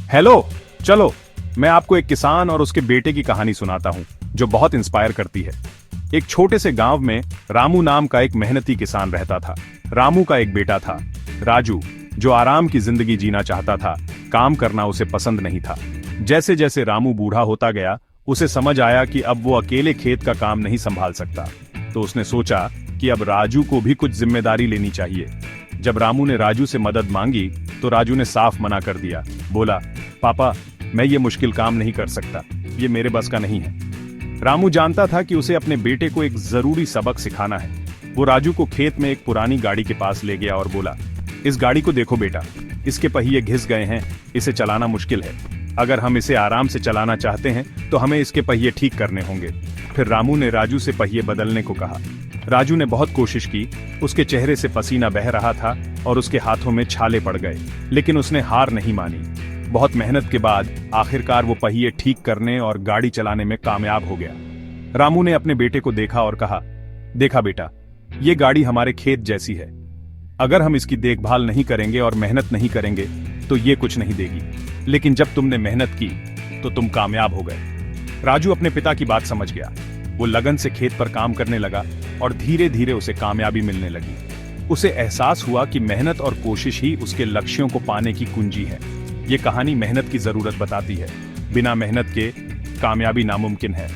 Hello. चलो, मैं आपको एक किसान और उसके बेटे की कहानी सुनाता हूँ जो बहुत इंस्पायर करती है। एक छोटे से गांव में रामू नाम का एक मेहनती किसान रहता था। रामू का एक बेटा था, राजू, जो आराम की जिंदगी जीना चाहता था। काम करना उसे पसंद नहीं था। जैसे जैसे रामू बूढ़ा होता गया, उसे समझ आया कि अब वो अकेले खेत का काम नहीं संभाल सकता। तो उसने सोचा कि अब राजू को भी कुछ जिम्मेदारी लेनी चाहिए। जब रामू ने राजू से मदद मांगी तो राजू ने साफ मना कर दिया। बोला, पापा, मैं ये मुश्किल काम नहीं कर सकता, ये मेरे बस का नहीं है। रामू जानता था कि उसे अपने बेटे को एक जरूरी सबक सिखाना है। वो राजू को खेत में एक पुरानी गाड़ी के पास ले गया और बोला, इस गाड़ी को देखो बेटा, इसके पहिए घिस गए हैं, इसे चलाना मुश्किल है। अगर हम इसे आराम से चलाना चाहते हैं तो हमें इसके पहिए ठीक करने होंगे। फिर रामू ने राजू से पहिए बदलने को कहा। राजू ने बहुत कोशिश की, उसके चेहरे से पसीना बह रहा था और उसके हाथों में छाले पड़ गए, लेकिन उसने हार नहीं मानी। बहुत मेहनत के बाद आखिरकार वो पहिए ठीक करने और गाड़ी चलाने में कामयाब हो गया। रामू ने अपने बेटे को देखा और कहा, देखा बेटा, ये गाड़ी हमारे खेत जैसी है। अगर हम इसकी देखभाल नहीं करेंगे और मेहनत नहीं करेंगे तो ये कुछ नहीं देगी, लेकिन जब तुमने मेहनत की तो तुम कामयाब हो गए। राजू अपने पिता की बात समझ गया। वो लगन से खेत पर काम करने लगा और धीरे धीरे उसे कामयाबी मिलने लगी। उसे एहसास हुआ कि मेहनत और कोशिश ही उसके लक्ष्यों को पाने की कुंजी है। ये कहानी मेहनत की जरूरत बताती है। बिना मेहनत के कामयाबी नामुमकिन है।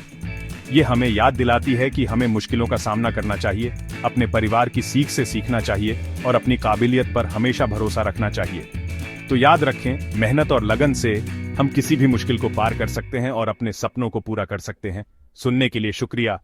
ये हमें याद दिलाती है कि हमें मुश्किलों का सामना करना चाहिए, अपने परिवार की सीख से सीखना चाहिए और अपनी काबिलियत पर हमेशा भरोसा रखना चाहिए। तो याद रखें, मेहनत और लगन से हम किसी भी मुश्किल को पार कर सकते हैं और अपने सपनों को पूरा कर सकते हैं। सुनने के लिए शुक्रिया।